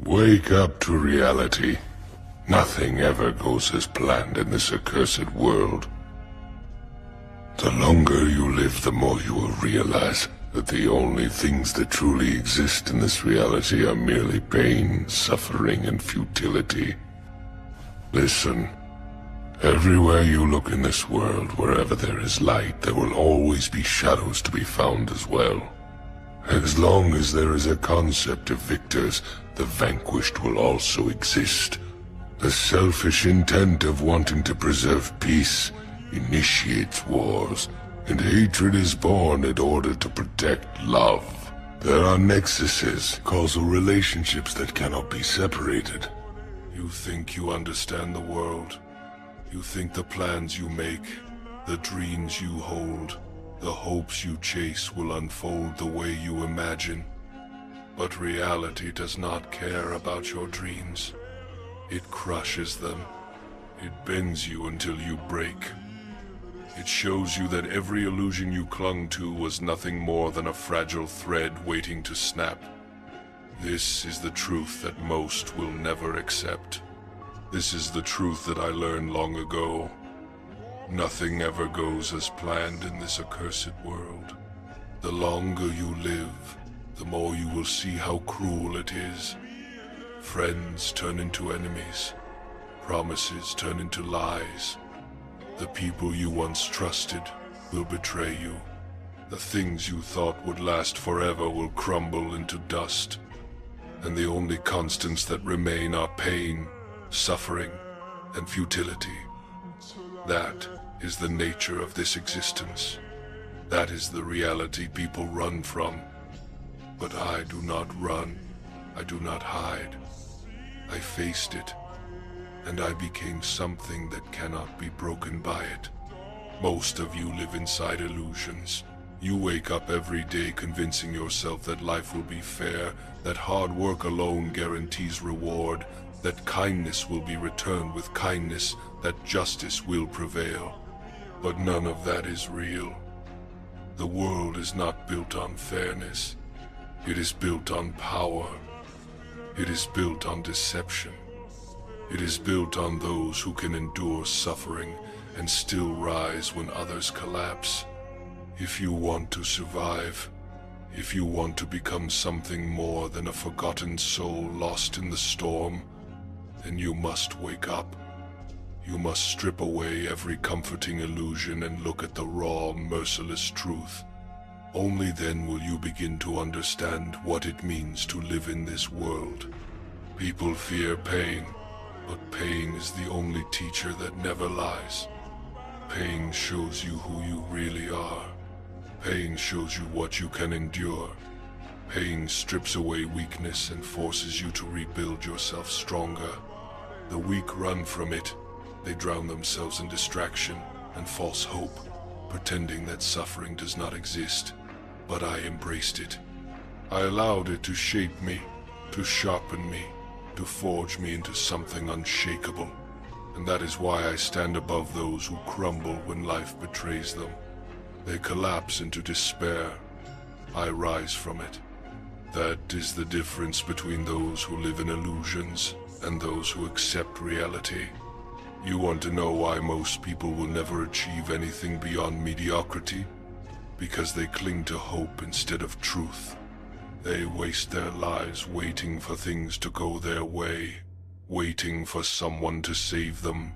Wake up to reality. Nothing ever goes as planned in this accursed world. The longer you live, the more you will realize that the only things that truly exist in this reality are merely pain, suffering, and futility. Listen. Everywhere you look in this world, wherever there is light, there will always be shadows to be found as well. As long as there is a concept of victors, the vanquished will also exist. The selfish intent of wanting to preserve peace initiates wars, and hatred is born in order to protect love. There are nexuses, causal relationships that cannot be separated. You think you understand the world. You think the plans you make, the dreams you hold, the hopes you chase will unfold the way you imagine. But reality does not care about your dreams. It crushes them. It bends you until you break. It shows you that every illusion you clung to was nothing more than a fragile thread waiting to snap. This is the truth that most will never accept. This is the truth that I learned long ago. Nothing ever goes as planned in this accursed world. The longer you live, the more you will see how cruel it is. Friends turn into enemies. Promises turn into lies. The people you once trusted will betray you. The things you thought would last forever will crumble into dust. And the only constants that remain are pain, suffering, and futility. That is the nature of this existence. That is the reality people run from. But I do not run. I do not hide. I faced it, and I became something that cannot be broken by it. Most of you live inside illusions. You wake up every day convincing yourself that life will be fair, that hard work alone guarantees reward, that kindness will be returned with kindness, that justice will prevail. But none of that is real. The world is not built on fairness. It is built on power. It is built on deception. It is built on those who can endure suffering and still rise when others collapse. If you want to survive, if you want to become something more than a forgotten soul lost in the storm, then you must wake up. You must strip away every comforting illusion and look at the raw, merciless truth. Only then will you begin to understand what it means to live in this world. People fear pain, but pain is the only teacher that never lies. Pain shows you who you really are. Pain shows you what you can endure. Pain strips away weakness and forces you to rebuild yourself stronger. The weak run from it. They drown themselves in distraction and false hope, pretending that suffering does not exist. But I embraced it. I allowed it to shape me, to sharpen me, to forge me into something unshakable. And that is why I stand above those who crumble when life betrays them. They collapse into despair. I rise from it. That is the difference between those who live in illusions and those who accept reality. You want to know why most people will never achieve anything beyond mediocrity? Because they cling to hope instead of truth. They waste their lives waiting for things to go their way, waiting for someone to save them,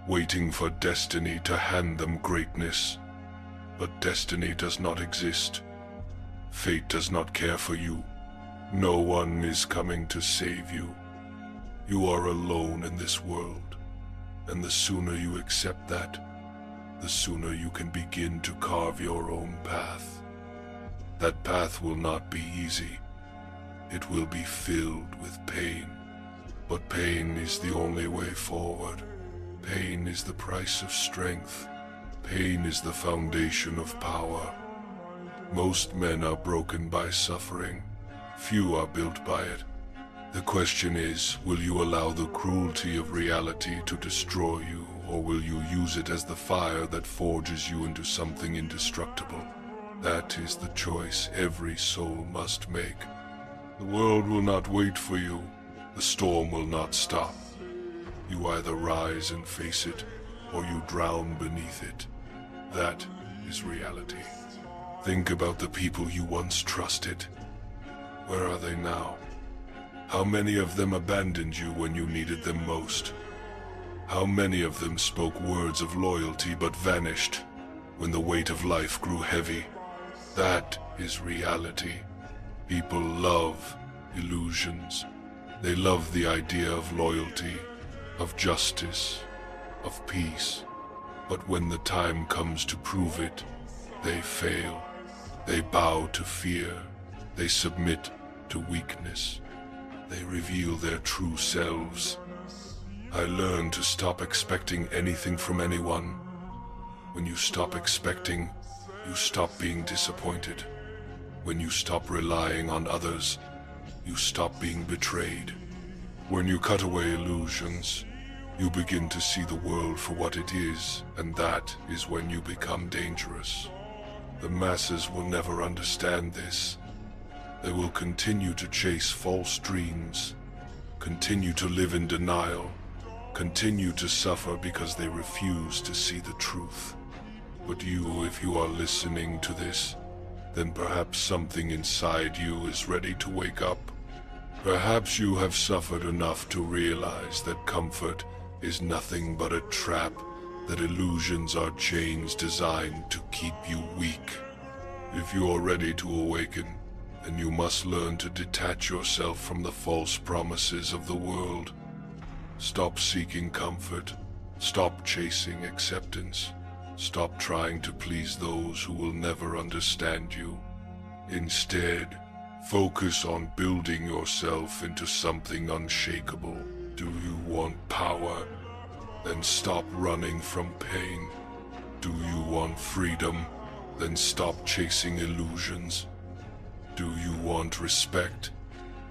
waiting for destiny to hand them greatness. But destiny does not exist. Fate does not care for you. No one is coming to save you. You are alone in this world. And the sooner you accept that, the sooner you can begin to carve your own path. That path will not be easy. It will be filled with pain. But pain is the only way forward. Pain is the price of strength. Pain is the foundation of power. Most men are broken by suffering. Few are built by it. The question is, will you allow the cruelty of reality to destroy you, or will you use it as the fire that forges you into something indestructible? That is the choice every soul must make. The world will not wait for you. The storm will not stop. You either rise and face it, or you drown beneath it. That is reality. Think about the people you once trusted. Where are they now? How many of them abandoned you when you needed them most? How many of them spoke words of loyalty but vanished when the weight of life grew heavy? That is reality. People love illusions. They love the idea of loyalty, of justice, of peace. But when the time comes to prove it, they fail. They bow to fear. They submit to weakness. They reveal their true selves. I learned to stop expecting anything from anyone. When you stop expecting, you stop being disappointed. When you stop relying on others, you stop being betrayed. When you cut away illusions, you begin to see the world for what it is, and that is when you become dangerous. The masses will never understand this. They will continue to chase false dreams, continue to live in denial, continue to suffer because they refuse to see the truth. But you, if you are listening to this, then perhaps something inside you is ready to wake up. Perhaps you have suffered enough to realize that comfort is nothing but a trap, that illusions are chains designed to keep you weak. If you are ready to awaken, then you must learn to detach yourself from the false promises of the world. Stop seeking comfort. Stop chasing acceptance. Stop trying to please those who will never understand you. Instead, focus on building yourself into something unshakable. Do you want power? Then stop running from pain. Do you want freedom? Then stop chasing illusions. Do you want respect?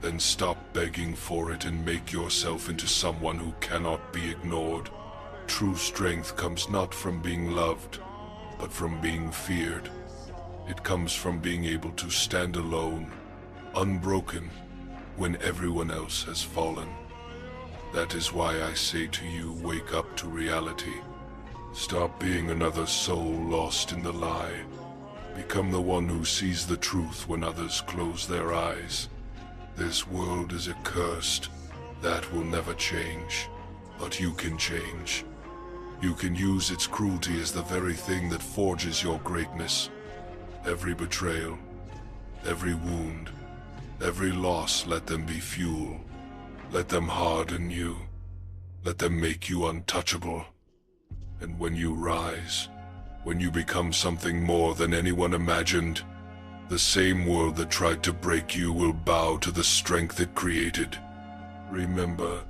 Then stop begging for it and make yourself into someone who cannot be ignored. True strength comes not from being loved, but from being feared. It comes from being able to stand alone, unbroken, when everyone else has fallen. That is why I say to you, wake up to reality. Stop being another soul lost in the lie. Become the one who sees the truth when others close their eyes. This world is accursed. That will never change. But you can change. You can use its cruelty as the very thing that forges your greatness. Every betrayal, every wound, every loss, let them be fuel. Let them harden you. Let them make you untouchable. And when you rise, when you become something more than anyone imagined, the same world that tried to break you will bow to the strength it created. Remember,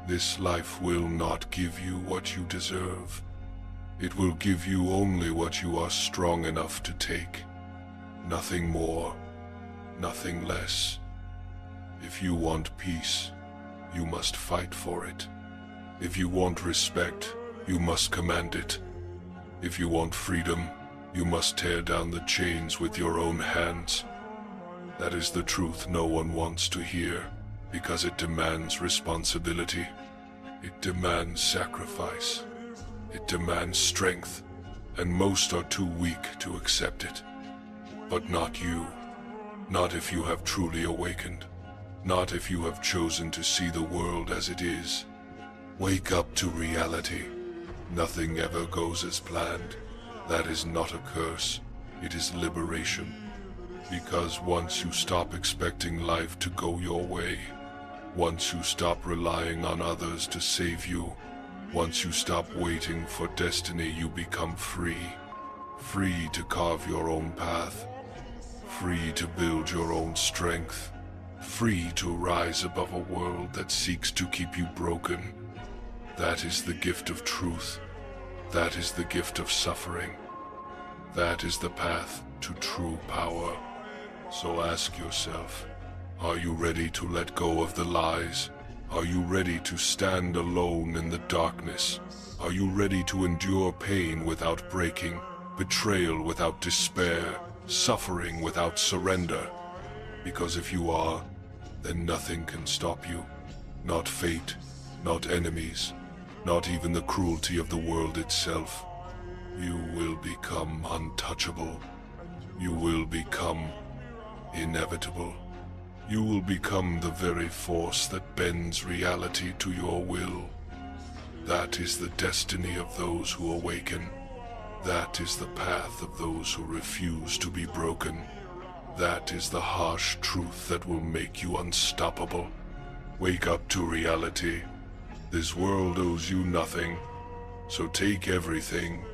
this life will not give you what you deserve. It will give you only what you are strong enough to take. Nothing more, nothing less. If you want peace, you must fight for it. If you want respect, you must command it. If you want freedom, you must tear down the chains with your own hands. That is the truth no one wants to hear, because it demands responsibility. It demands sacrifice. It demands strength, and most are too weak to accept it. But not you. Not if you have truly awakened. Not if you have chosen to see the world as it is. Wake up to reality. Nothing ever goes as planned. That is not a curse. It is liberation. Because once you stop expecting life to go your way, once you stop relying on others to save you, once you stop waiting for destiny, you become free. Free to carve your own path. Free to build your own strength. Free to rise above a world that seeks to keep you broken. That is the gift of truth. That is the gift of suffering. That is the path to true power. So ask yourself, are you ready to let go of the lies? Are you ready to stand alone in the darkness? Are you ready to endure pain without breaking, betrayal without despair, suffering without surrender? Because if you are, then nothing can stop you. Not fate, not enemies, not even the cruelty of the world itself. You will become untouchable. You will become inevitable. You will become the very force that bends reality to your will. That is the destiny of those who awaken. That is the path of those who refuse to be broken. That is the harsh truth that will make you unstoppable. Wake up to reality. This world owes you nothing, so take everything